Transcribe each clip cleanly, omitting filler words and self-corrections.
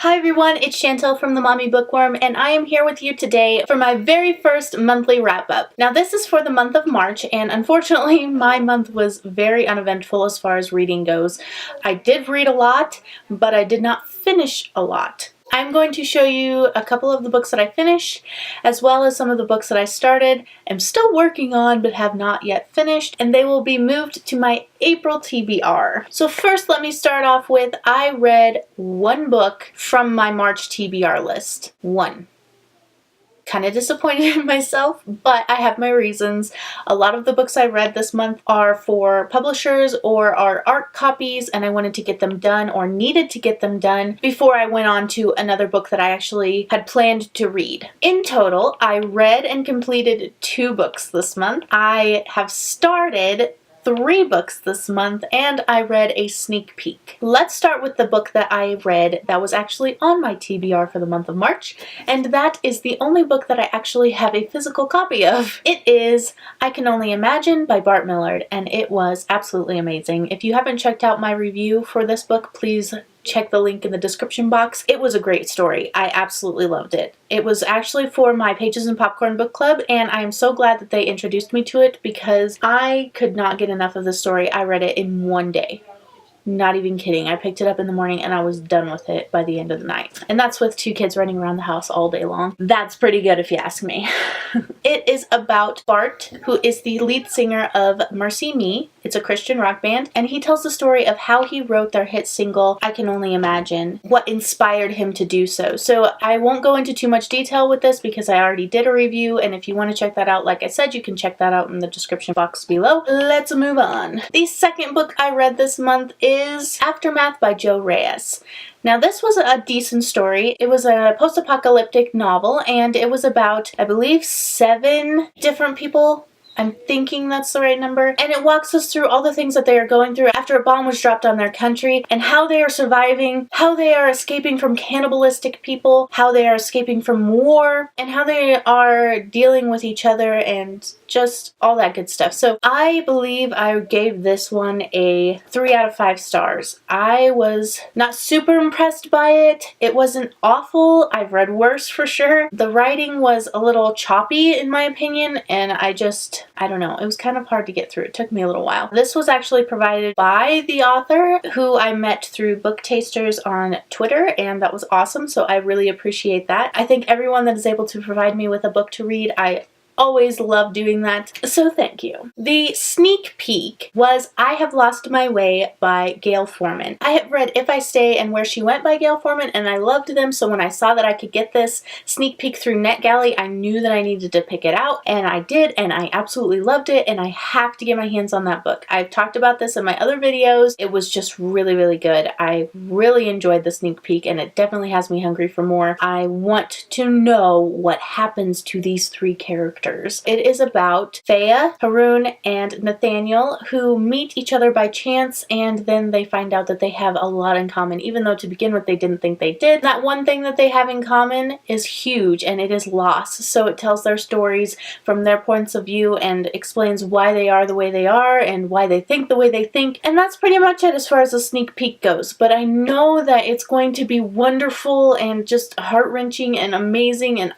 Hi everyone, it's Chantel from the Mommy Bookworm, and I am here with you today for my very first monthly wrap-up. Now this is for the month of March, and unfortunately my month was very uneventful as far as reading goes. I did read a lot, but I did not finish a lot. I'm going to show you a couple of the books that I finished, as well as some of the books that I started, am still working on but have not yet finished, and they will be moved to my April TBR. So first let me start off with, I read one book from my March TBR list. One. Kind of disappointed in myself, but I have my reasons. A lot of the books I read this month are for publishers or are art copies, and I wanted to get them done or needed to get them done before I went on to another book that I actually had planned to read. In total, I read and completed 2 books this month. I have started 3 books this month, and I read a sneak peek. Let's start with the book that I read that was actually on my TBR for the month of March, and that is the only book that I actually have a physical copy of. It is I Can Only Imagine by Bart Millard, and it was absolutely amazing. If you haven't checked out my review for this book, please check the link in the description box. It was a great story. I absolutely loved it. It was actually for my Pages and Popcorn book club, and I am so glad that they introduced me to it because I could not get enough of the story. I read it in one day. Not even kidding. I picked it up in the morning and I was done with it by the end of the night. And that's with 2 kids running around the house all day long. That's pretty good if you ask me. It is about Bart, who is the lead singer of Mercy Me. It's a Christian rock band, and he tells the story of how he wrote their hit single, I Can Only Imagine, what inspired him to do so. So I won't go into too much detail with this because I already did a review, and if you want to check that out, like I said, you can check that out in the description box below. Let's move on. The second book I read this month is Aftermath by Joe Reyes. Now this was a decent story. It was a post-apocalyptic novel, and it was about, I believe, 7 different people. I'm thinking that's the right number. And it walks us through all the things that they are going through after a bomb was dropped on their country, and how they are surviving, how they are escaping from cannibalistic people, how they are escaping from war, and how they are dealing with each other and just all that good stuff. So I believe I gave this one a 3 out of 5 stars. I was not super impressed by it. It wasn't awful. I've read worse for sure. The writing was a little choppy in my opinion, and I don't know, it was kind of hard to get through. It took me a little while. This was actually provided by the author, who I met through Book Tasters on Twitter, and that was awesome, so I really appreciate that. I think everyone that is able to provide me with a book to read, I always love doing that, so thank you. The sneak peek was I Have Lost My Way by Gail Forman. I have read If I Stay and Where She Went by Gail Forman, and I loved them, so when I saw that I could get this sneak peek through NetGalley, I knew that I needed to pick it out, and I did, and I absolutely loved it, and I have to get my hands on that book. I've talked about this in my other videos. It was just really, really good. I really enjoyed the sneak peek, and it definitely has me hungry for more. I want to know what happens to these 3 characters. It is about Thea, Haroon, and Nathaniel, who meet each other by chance, and then they find out that they have a lot in common, even though to begin with they didn't think they did. That one thing that they have in common is huge, and it is loss. So it tells their stories from their points of view and explains why they are the way they are and why they think the way they think. And that's pretty much it as far as the sneak peek goes. But I know that it's going to be wonderful and just heart-wrenching and amazing, and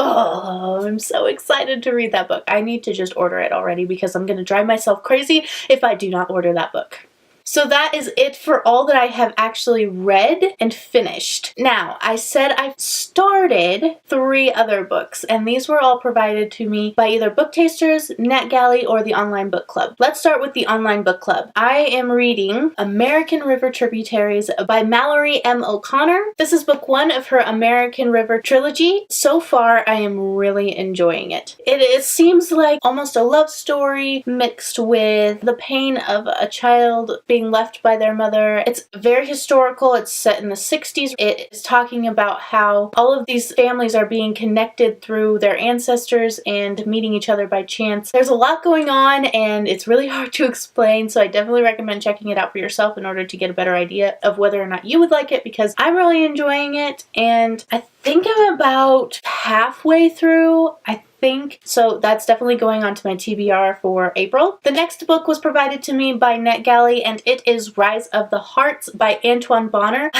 oh, I'm so excited to read that book. I need to just order it already because I'm going to drive myself crazy if I do not order that book. So that is it for all that I have actually read and finished. Now, I said I started 3 other books, and these were all provided to me by either Book Tasters, NetGalley, or the online book club. Let's start with the online book club. I am reading American River Tributaries by Mallory M. O'Connor. This is book 1 of her American River trilogy. So far, I am really enjoying it. It seems like almost a love story mixed with the pain of a child being left by their mother. It's very historical. It's set in the 60s. It is talking about how all of these families are being connected through their ancestors and meeting each other by chance. There's a lot going on, and it's really hard to explain, so I definitely recommend checking it out for yourself in order to get a better idea of whether or not you would like it, because I'm really enjoying it, and I think I'm about halfway through. I think. So that's definitely going on to my TBR for April. The next book was provided to me by NetGalley, and it is Rise of the Hearts by Antoine Bonner.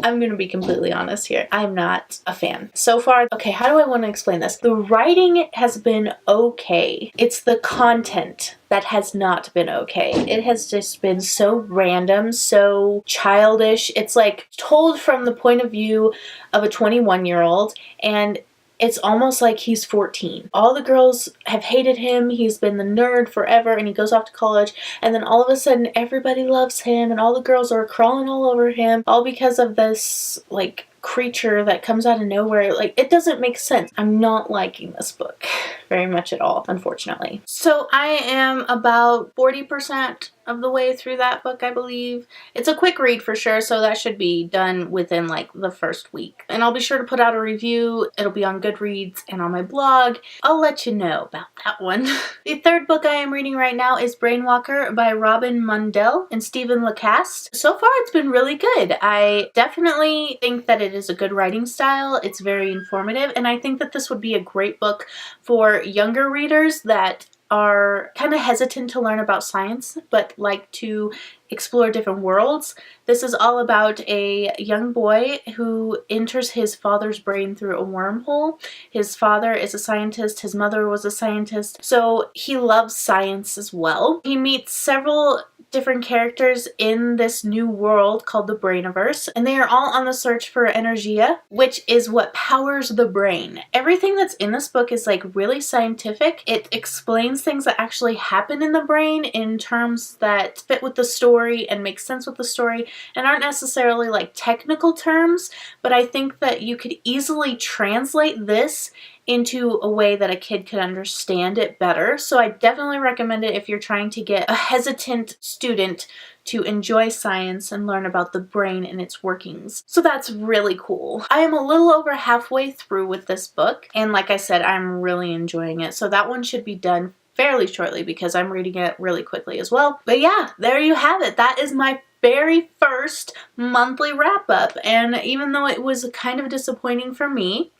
I'm gonna be completely honest here. I'm not a fan. So far, okay, how do I want to explain this? The writing has been okay. It's the content that has not been okay. It has just been so random, so childish. It's like told from the point of view of a 21-year-old, and it's almost like he's 14. All the girls have hated him. He's been the nerd forever, and he goes off to college, and then all of a sudden everybody loves him, and all the girls are crawling all over him, all because of this, like, creature that comes out of nowhere. Like, it doesn't make sense. I'm not liking this book very much at all, unfortunately. So I am about 40% of the way through that book, I believe. It's a quick read for sure, so that should be done within like the first week. And I'll be sure to put out a review. It'll be on Goodreads and on my blog. I'll let you know about that one. The third book I am reading right now is Brainwalker by Robin Mundell and Stephen Lacaste. So far it's been really good. I definitely think that it is a good writing style. It's very informative, and I think that this would be a great book for younger readers that are kind of hesitant to learn about science but like to explore different worlds. This is all about a young boy who enters his father's brain through a wormhole. His father is a scientist, his mother was a scientist, so he loves science as well. He meets several different characters in this new world called the Brainiverse, and they are all on the search for energia, which is what powers the brain. Everything that's in this book is like really scientific. It explains things that actually happen in the brain in terms that fit with the story and make sense with the story and aren't necessarily like technical terms, but I think that you could easily translate this into a way that a kid could understand it better. So I definitely recommend it if you're trying to get a hesitant student to enjoy science and learn about the brain and its workings. So that's really cool. I am a little over halfway through with this book, and like I said, I'm really enjoying it. So that one should be done fairly shortly because I'm reading it really quickly as well. But yeah, there you have it. That is my very first monthly wrap-up, and even though it was kind of disappointing for me,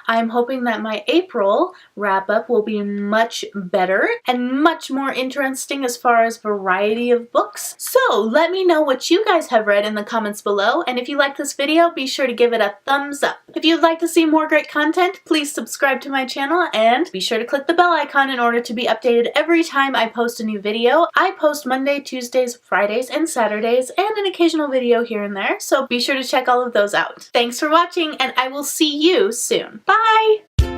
I'm hoping that my April wrap-up will be much better and much more interesting as far as variety of books. So let me know what you guys have read in the comments below, and if you like this video, be sure to give it a thumbs up. If you'd like to see more great content, please subscribe to my channel and be sure to click the bell icon in order to be updated every time I post a new video. I post Monday, Tuesdays, Fridays, and Saturdays, and an occasional video here and there, so be sure to check all of those out. Thanks for watching, and I will see you soon. Bye!